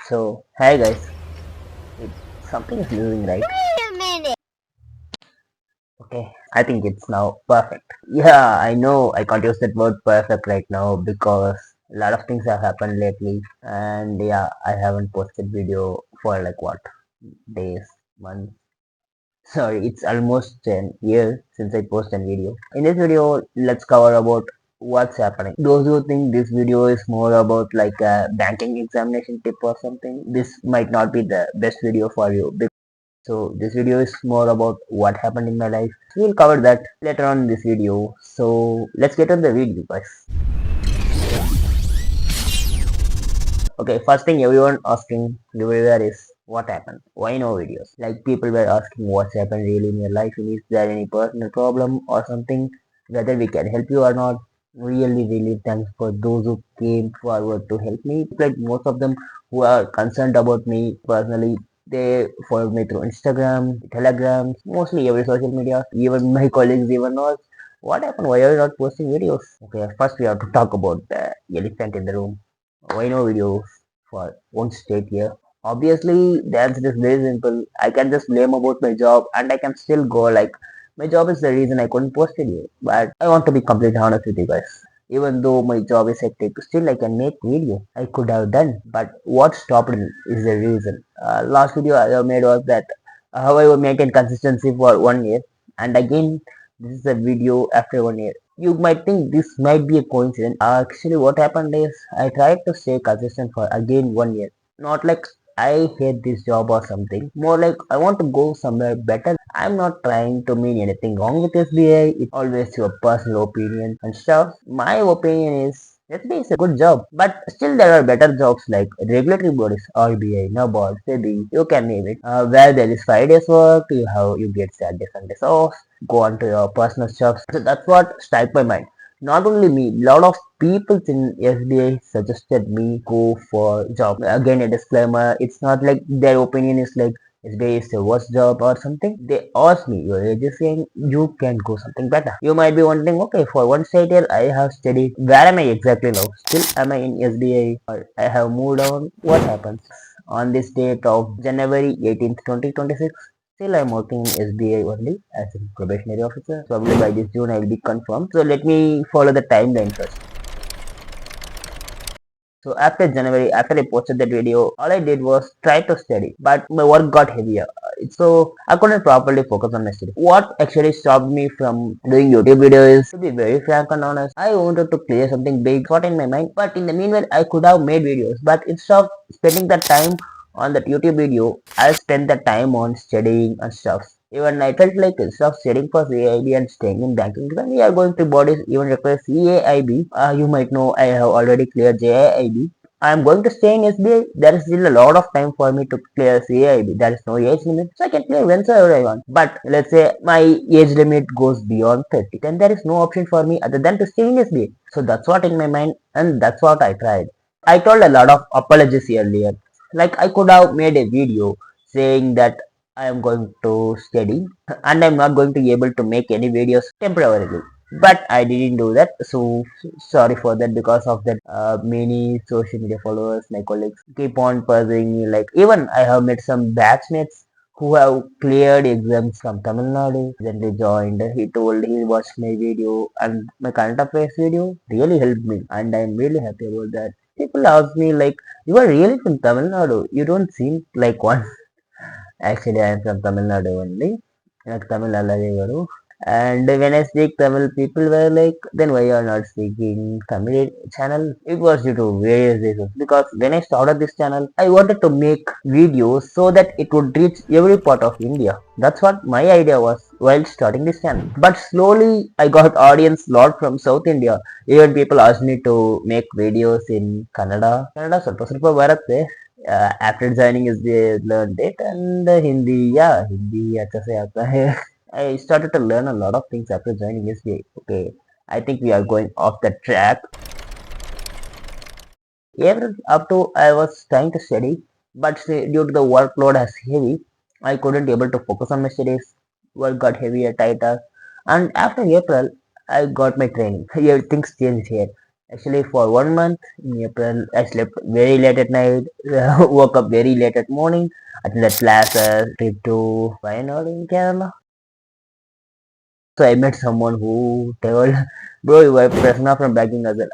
So, hi guys, it, something is moving right. Wait a minute. Okay, I think it's now perfect. Yeah, I know I can't use that word perfect right now because a lot of things have happened lately, and yeah, I haven't posted video for like what days, months. Sorry, it's almost 10 years since I posted a video. In this video, let's cover about what's happening. Those who think this video is more about like a banking examination tip or something, this might not be the best video for you. So this video is more about what happened in my life. We'll cover that later on in this video. So let's get on the video guys. Okay, first thing everyone asking everywhere is what happened? Why no videos? Like people were asking what's happened really in your life and is there any personal problem or something, whether we can help you or not. Really thanks for those who came forward to help me. Like most of them who are concerned about me personally, they follow me through Instagram, Telegram, mostly every social media. Even my colleagues even know what happened, why are you not posting videos? Okay, first we have to talk about the elephant in the room. Why no videos for one state here? Obviously, the answer is very simple. I can just blame about my job and I can still go like my job is the reason I couldn't post video. But I want to be completely honest with you guys. Even though my job is hectic, still I can make video. I could have done. But what stopped me is the reason. Last video I have made was that how I would maintain consistency for 1 year. And again, this is a video after 1 year. You might think this might be a coincidence. Actually, what happened is I tried to stay consistent for again 1 year. Not like I hate this job or something. More like I want to go somewhere better. I'm not trying to mean anything wrong with SBI. It's always your personal opinion and stuff. My opinion is SBI is a good job, but still there are better jobs like regulatory bodies, RBI, NABARD, SEBI, you can name it. Where there is 5 days work, you get Saturday Sundays off, go on to your personal stuff. So that's what struck my mind. Not only me, lot of people in SBI suggested me go for job. Again, a disclaimer: it's not like their opinion is like SBI is the worst job or something. They asked me, your age is saying you can go something better. You might be wondering, okay, for one state year I have studied. Where am I exactly now? Still am I in SBI or I have moved on? What happens? On this date of January 18th, 2026. Still, I'm working in SBI only as a probationary officer. Probably by this June, I'll be confirmed. So let me follow the timeline first. So after January, after I posted that video, all I did was try to study, but my work got heavier. So I couldn't properly focus on my study. What actually stopped me from doing YouTube videos, to be very frank and honest, I wanted to clear something big, thought in my mind, but in the meanwhile, I could have made videos. But instead of spending that time on that YouTube video, I spent the time on studying and stuff. Even I felt like instead of studying for CAIB and staying in banking, when we are going to bodies even require CAIB, you might know I have already cleared JIIB. I am going to stay in SBI. There is still a lot of time for me to clear CAIB. There is no age limit, so I can clear whenever I want. But let's say my age limit goes beyond 30, then there is no option for me other than to stay in SBI. So that's what in my mind, and that's what I tried. I told a lot of apologies earlier. Like I could have made a video saying that I am going to study and I'm not going to be able to make any videos temporarily. But I didn't do that, so sorry for that. Because of that, many social media followers, my colleagues, keep on pursuing me. Like even I have met some batchmates who have cleared exams from Tamil Nadu. Then they joined. He told he watched my video and my current affairs video really helped me, and I'm really happy about that. People ask me like, "You are really from Tamil Nadu? You don't seem like one." Actually, I am from Tamil Nadu only. Like Tamil Allade. And when I speak Tamil, people were like, then why you are not speaking Tamil channel? It was due to various reasons. Because when I started this channel, I wanted to make videos so that it would reach every part of India. That's what my idea was while starting this channel. But slowly, I got audience lot from South India. Even people asked me to make videos in Kannada. Kannada ಸ್ವಲ್ಪ ಬರುತ್ತೆ. After joining SBA, learned it, and Hindi, yeah, Hindi अच्छा से आता है. I started to learn a lot of things after joining SBA. Okay, I think we are going off the track. Even up to I was trying to study, but due to the workload as heavy, I couldn't able to focus on my studies. Work got heavier, tighter, and after April, I got my training. Here things changed here. Actually, for 1 month in April, I slept very late at night, woke up very late at morning, attended classes, trip to Wayanad in Kerala. So I met someone who told, bro, you are Prasanna from Banking as well.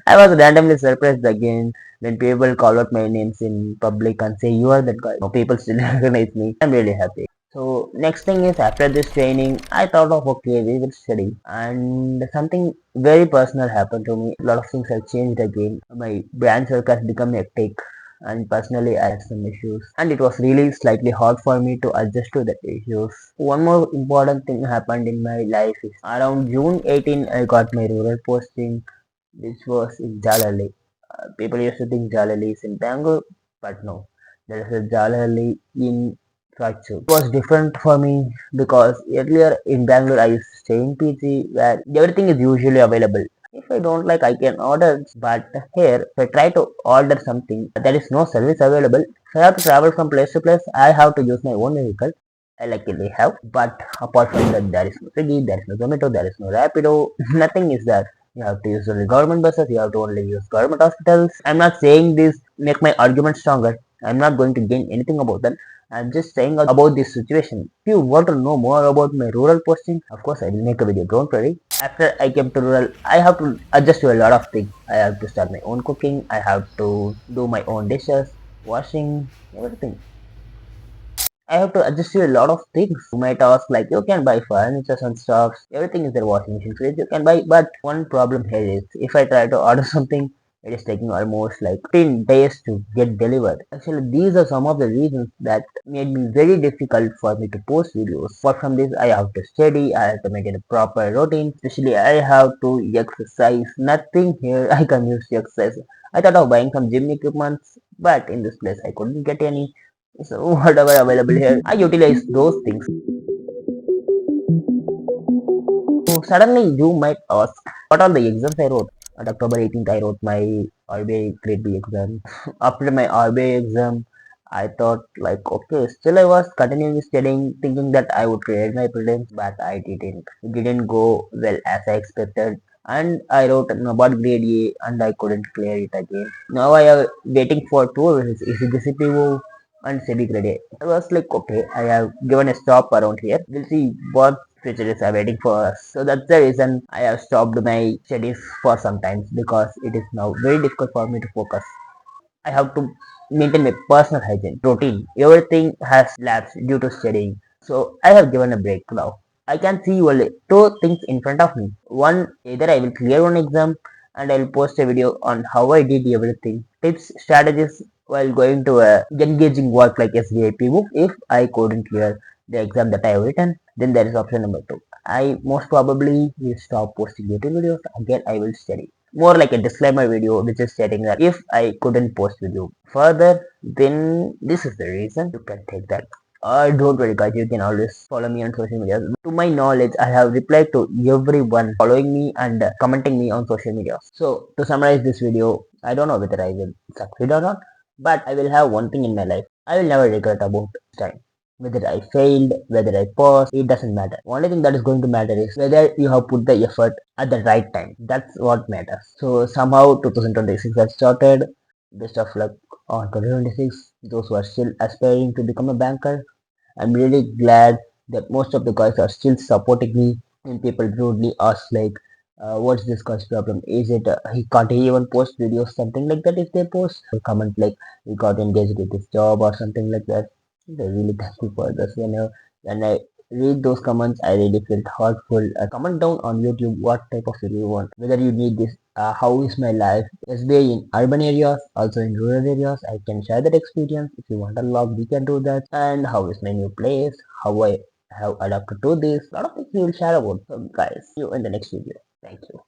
I was randomly surprised again when people call out my names in public and say, you are that guy. No, people still recognize me. I'm really happy. So next thing is after this training, I thought of okay, we will study, and something very personal happened to me. A lot of things have changed again. My branch work has become hectic, and personally I had some issues, and it was really slightly hard for me to adjust to the issues. One more important thing happened in my life is around June 18 I got my rural posting, which was in Jalali. People used to think Jalali is in Bangalore, but no, there is a Jalali in Rajchur. It was different for me because earlier in Bangalore I used to stay in PG where everything is usually available. If I don't like, I can order. But here, if I try to order something, there is no service available. If I have to travel from place to place, I have to use my own vehicle. I luckily have. But apart from that, there is no Swiggy, there is no Zomato, there is no Rapido. Nothing is there. You have to use only government buses. You have to only use government hospitals. I'm not saying this make my argument stronger. I'm not going to gain anything about that. I'm just saying about this situation. If you want to know more about my rural posting, of course I will make a video. Don't worry. After I came to rural, I have to adjust to a lot of things. I have to start my own cooking. I have to do my own dishes, washing, everything. I have to adjust to a lot of things. You might ask like you can buy furniture and stuff. Everything is there, washing machine, fridge you can buy. But one problem here is if I try to order something, it is taking almost like 15 days to get delivered. Actually, these are some of the reasons that made me very difficult for me to post videos. Apart from this, I have to study. I have to maintain a proper routine. Especially, I have to exercise. Nothing here I can use to exercise. I thought of buying some gym equipment, but in this place I couldn't get any. So whatever available here, I utilize those things. So suddenly you might ask, what are the exams I wrote? On October 18th, I wrote my RBI Grade B exam. After my RBI exam, I thought like, okay, still I was continuing studying, thinking that I would clear my prelims, but I didn't. It didn't go well as I expected. And I wrote about grade A and I couldn't clear it again. Now I am waiting for two results, SBI PO and SBI grade A. I was like, okay, I have given a stop around here. We'll see what futures are waiting for us. So that's the reason I have stopped my studies for some time because it is now very difficult for me to focus. I have to maintain my personal hygiene, routine. Everything has lapsed due to studying. So I have given a break now. I can see only two things in front of me. One, either I will clear one exam and I will post a video on how I did everything. Tips, strategies while going to a engaging work like SBI PO. If I couldn't clear the exam that I have written, then there is option number two. I most probably will stop posting YouTube videos. Again, I will study more like a disclaimer video which is stating that if I couldn't post video further, then this is the reason. You can take that. Don't worry guys, you can always follow me on social media. To my knowledge, I have replied to everyone following me and commenting me on social media. So to summarize this video, I don't know whether I will succeed or not, but I will have one thing in my life. I will never regret about time. Whether I failed, whether I passed, it doesn't matter. Only thing that is going to matter is whether you have put the effort at the right time. That's what matters. So somehow 2026 has started. Best of luck on 2026. Those who are still aspiring to become a banker, I'm really glad that most of the guys are still supporting me. And people rudely ask like, what's this guy's problem? Is it he can't even post videos, something like that? If they post, or comment like, we got engaged with this job or something like that. They really thank you for this. When I read those comments, I really felt heartful. Comment down on YouTube what type of video you want. Whether you need this, how is my life? SBI in urban areas, also in rural areas. I can share that experience. If you want a log, we can do that. And how is my new place? How I have adapted to this. A lot of things we will share about. So guys, see you in the next video. Thank you.